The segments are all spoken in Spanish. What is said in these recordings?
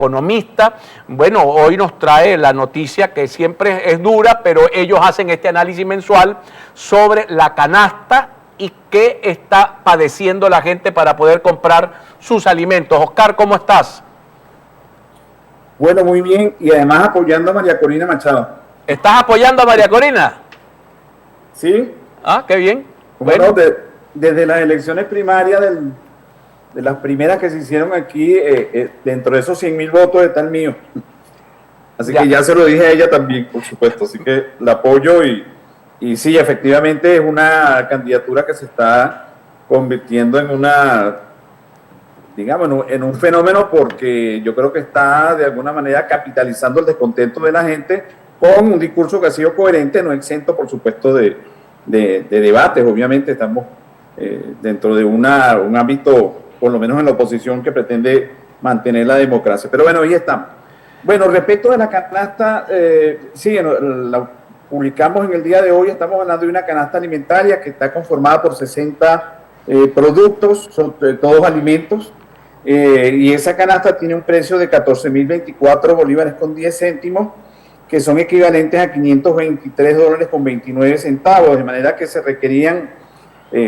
economista. Bueno, hoy nos trae la noticia que siempre es dura, pero ellos hacen este análisis mensual sobre la canasta y qué está padeciendo la gente para poder comprar sus alimentos. Oscar, ¿cómo estás? Bueno, muy bien, y además apoyando a María Corina Machado. ¿Estás apoyando a María Corina? ¿Sí? Ah, qué bien. Bueno, no, desde las elecciones primarias, de las primeras que se hicieron aquí, dentro de esos 100.000 votos está el mío. Así que ya se lo dije a ella también, por supuesto. Así que la apoyo y sí, efectivamente es una candidatura que se está convirtiendo en una, digamos, en un fenómeno, porque yo creo que está de alguna manera capitalizando el descontento de la gente con un discurso que ha sido coherente, no exento, por supuesto, de debates. Obviamente estamos dentro de un ámbito, por lo menos en la oposición, que pretende mantener la democracia. Pero bueno, ahí estamos. Bueno, respecto de la canasta, sí, la publicamos en el día de hoy. Estamos hablando de una canasta alimentaria que está conformada por 60 productos, son todos alimentos, y esa canasta tiene un precio de 14.024 bolívares con 10 céntimos, que son equivalentes a 523 dólares con 29 centavos, de manera que se requerían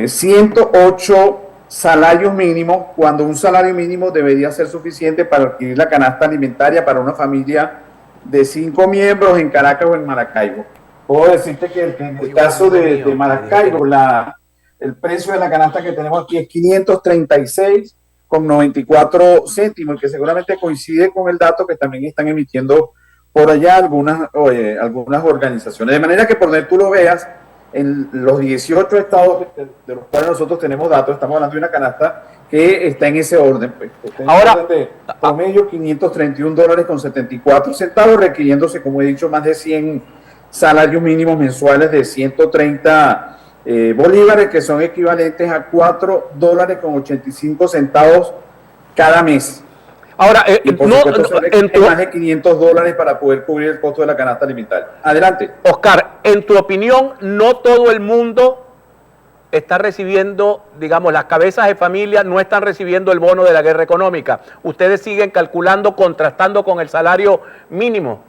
108 salarios mínimos, cuando un salario mínimo debería ser suficiente para adquirir la canasta alimentaria para una familia de 5 miembros en Caracas o en Maracaibo. Puedo decirte que en el caso de Maracaibo, el precio de la canasta que tenemos aquí es 536 con 94 céntimos, que seguramente coincide con el dato que también están emitiendo por allá algunas organizaciones. De manera que, por donde tú lo veas, en los 18 estados de los cuales nosotros tenemos datos, estamos hablando de una canasta que está en ese orden. Pues, está en ahora, orden de promedio 531 dólares con 74 centavos, requiriéndose, como he dicho, más de 100 salarios mínimos mensuales de 130 bolívares, que son equivalentes a 4 dólares con 85 centavos cada mes. Ahora, y por supuesto, más de 500 dólares para poder cubrir el costo de la canasta alimentaria. Adelante. Oscar, en tu opinión, no todo el mundo está recibiendo, digamos, las cabezas de familia no están recibiendo el bono de la guerra económica. Ustedes siguen calculando, contrastando con el salario mínimo.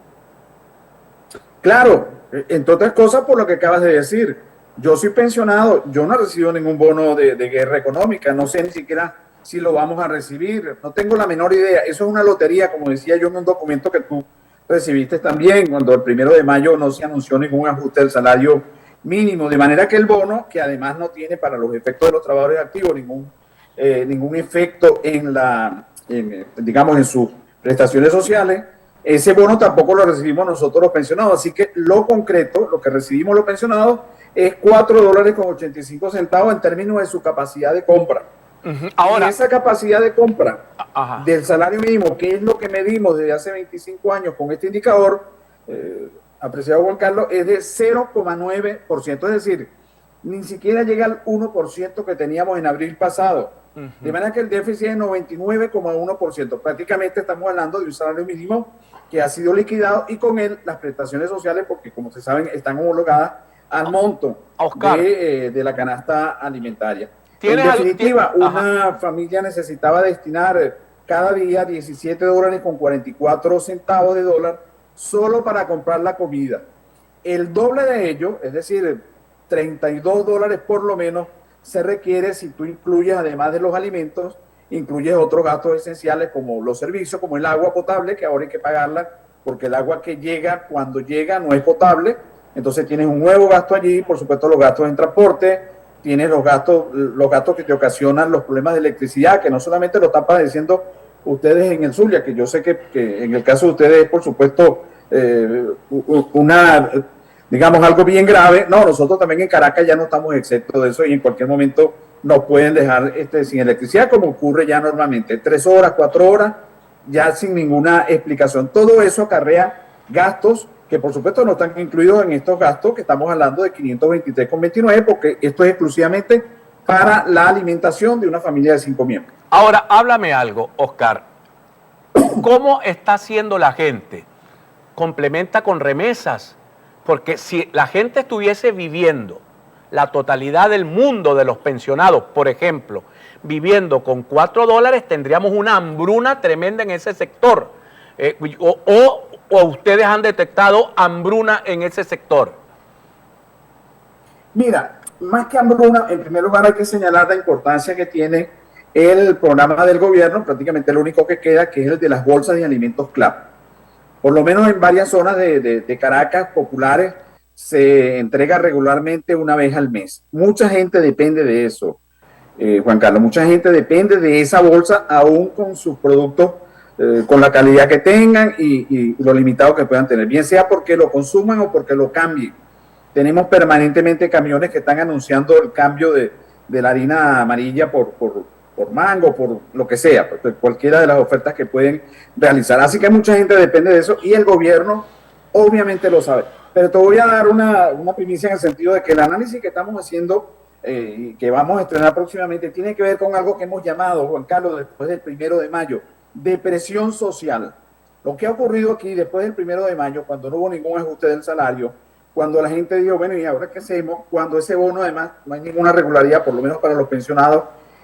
Claro, entre otras cosas por lo que acabas de decir. Yo soy pensionado, yo no he recibido ningún bono de guerra económica, no sé ni siquiera si lo vamos a recibir, no tengo la menor idea. Eso es una lotería, como decía yo en un documento que tú recibiste también, cuando el 1 de mayo no se anunció ningún ajuste del salario mínimo, de manera que el bono, que además no tiene para los efectos de los trabajadores activos ningún efecto digamos, en sus prestaciones sociales, ese bono tampoco lo recibimos nosotros los pensionados. Así que lo concreto, lo que recibimos los pensionados es 4 dólares con 85 centavos en términos de su capacidad de compra. Ahora, y esa capacidad de compra del salario mínimo, que es lo que medimos desde hace 25 años con este indicador, apreciado Juan Carlos, es de 0,9%, es decir, ni siquiera llega al 1% que teníamos en abril pasado. De manera que el déficit es 99,1%. Prácticamente estamos hablando de un salario mínimo que ha sido liquidado y con él las prestaciones sociales, porque como se saben, están homologadas al monto de la canasta alimentaria. En definitiva, una familia necesitaba destinar cada día 17 dólares con 44 centavos de dólar solo para comprar la comida. El doble de ello, es decir, 32 dólares por lo menos, se requiere si tú incluyes, además de los alimentos, incluyes otros gastos esenciales como los servicios, como el agua potable, que ahora hay que pagarla porque el agua que llega, cuando llega, no es potable. Entonces tienes un nuevo gasto allí, por supuesto los gastos en transporte, tienes los gastos que te ocasionan los problemas de electricidad, que no solamente lo están padeciendo ustedes en el Zulia, que yo sé que en el caso de ustedes es, por supuesto, digamos, algo bien grave. No, nosotros también en Caracas ya no estamos exentos de eso y en cualquier momento nos pueden dejar sin electricidad, como ocurre ya normalmente, 3 horas, 4 horas, ya sin ninguna explicación. Todo eso acarrea gastos que por supuesto no están incluidos en estos gastos que estamos hablando de 523,29, porque esto es exclusivamente para la alimentación de una familia de 5 miembros. Ahora, háblame algo, Oscar. ¿Cómo está haciendo la gente? ¿Complementa con remesas? Porque si la gente estuviese viviendo la totalidad del mundo de los pensionados, por ejemplo, viviendo con 4 dólares, tendríamos una hambruna tremenda en ese sector. o ustedes han detectado hambruna en ese sector. Mira, más que hambruna, en primer lugar hay que señalar la importancia que tiene el programa del gobierno, prácticamente el único que queda, que es el de las bolsas de alimentos CLAP. Por lo menos en varias zonas de Caracas populares se entrega regularmente una vez al mes. Mucha gente depende de eso, Juan Carlos. Mucha gente depende de esa bolsa, aún con sus productos, con la calidad que tengan y lo limitado que puedan tener, bien sea porque lo consuman o porque lo cambien. Tenemos permanentemente camiones que están anunciando el cambio de la harina amarilla por mango, por lo que sea, por cualquiera de las ofertas que pueden realizar. Así que mucha gente depende de eso y el gobierno obviamente lo sabe. Pero te voy a dar una primicia en el sentido de que el análisis que estamos haciendo y que vamos a estrenar próximamente tiene que ver con algo que hemos llamado, Juan Carlos, después del 1 de mayo, depresión social. Lo que ha ocurrido aquí después del 1 de mayo, cuando no hubo ningún ajuste del salario, cuando la gente dijo, bueno, ¿y ahora qué hacemos? Cuando ese bono, además, no hay ninguna regularidad, por lo menos para los pensionados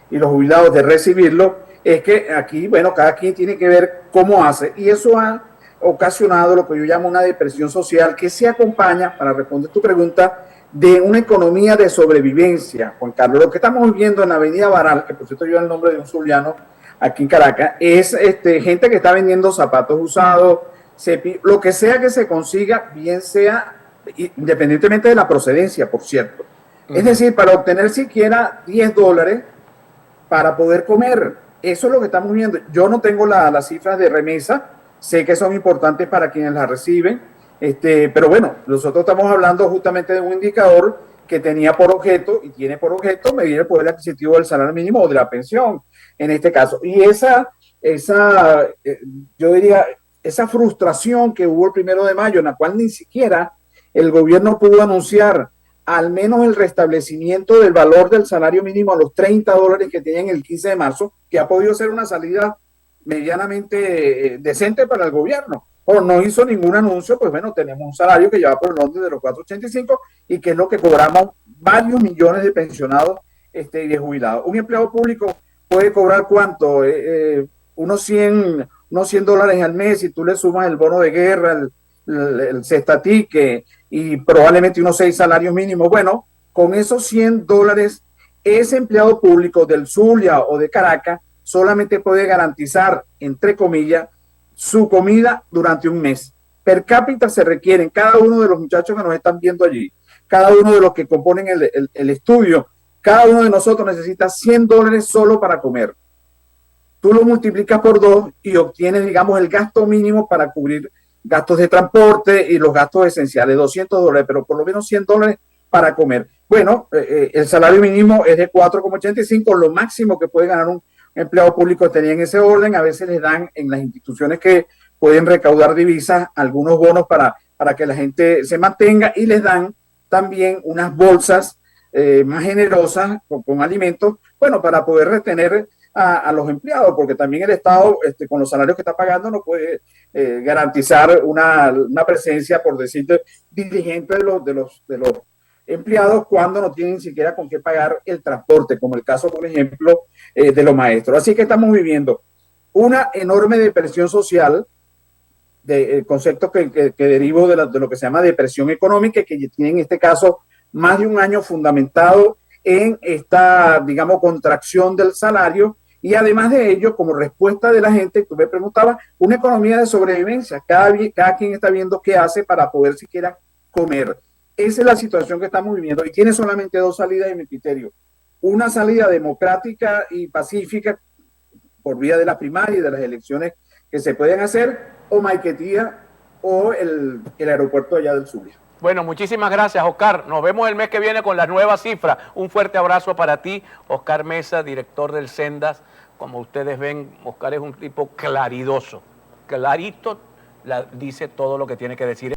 y los jubilados, de recibirlo, es que aquí, bueno, cada quien tiene que ver cómo hace. Y eso ha ocasionado lo que yo llamo una depresión social que se acompaña, para responder tu pregunta, de una economía de sobrevivencia, Juan Carlos. Lo que estamos viendo en la avenida Baral, que por cierto lleva el nombre de un zuliano aquí en Caracas, es gente que está vendiendo zapatos usados, lo que sea que se consiga, bien sea independientemente de la procedencia, por cierto. Es decir, para obtener siquiera $10 para poder comer. Eso es lo que estamos viendo. Yo no tengo las cifras de remesa, sé que son importantes para quienes las reciben, pero bueno, nosotros estamos hablando justamente de un indicador que tenía por objeto y tiene por objeto medir el poder adquisitivo del salario mínimo o de la pensión, en este caso. Y yo diría, esa frustración que hubo el 1 de mayo, en la cual ni siquiera el gobierno pudo anunciar al menos el restablecimiento del valor del salario mínimo a los $30 que tenían el 15 de marzo, que ha podido ser una salida medianamente decente para el gobierno. O no hizo ningún anuncio, pues bueno, tenemos un salario que lleva por el orden de los 485 y que es lo que cobramos varios millones de pensionados y de jubilados. Un empleado público puede cobrar ¿cuánto? Unos $100 al mes, si tú le sumas el bono de guerra, el cestatique y probablemente unos 6 salarios mínimos. Bueno, con esos $100, ese empleado público del Zulia o de Caracas solamente puede garantizar, entre comillas, su comida durante un mes. Per cápita se requieren, cada uno de los muchachos que nos están viendo allí, cada uno de los que componen el estudio, cada uno de nosotros necesita $100 solo para comer. Tú lo multiplicas por 2 y obtienes, digamos, el gasto mínimo para cubrir gastos de transporte y los gastos esenciales, $200, pero por lo menos $100 para comer. Bueno, el salario mínimo es de 4,85, lo máximo que puede ganar un empleado público tenía en ese orden. A veces les dan en las instituciones que pueden recaudar divisas algunos bonos para que la gente se mantenga y les dan también unas bolsas más generosas con alimentos, bueno, para poder retener a los empleados, porque también el Estado, con los salarios que está pagando, no puede garantizar una presencia, por decirte, diligente de los empleados cuando no tienen ni siquiera con qué pagar el transporte, como el caso, por ejemplo, de los maestros. Así que estamos viviendo una enorme depresión social, el concepto que derivo de lo que se llama depresión económica, que tiene en este caso más de un año fundamentado en esta, digamos, contracción del salario. Y además de ello, como respuesta de la gente, tú me preguntabas, una economía de sobrevivencia. Cada quien está viendo qué hace para poder siquiera comer. Esa es la situación que estamos viviendo y tiene solamente 2 salidas en mi criterio. Una salida democrática y pacífica por vía de las primarias y de las elecciones que se pueden hacer, o Maiquetía o el aeropuerto allá del Zulia. Bueno, muchísimas gracias, Oscar. Nos vemos el mes que viene con las nuevas cifras. Un fuerte abrazo para ti, Oscar Mesa, director del Sendas. Como ustedes ven, Oscar es un tipo claridoso. Clarito dice todo lo que tiene que decir.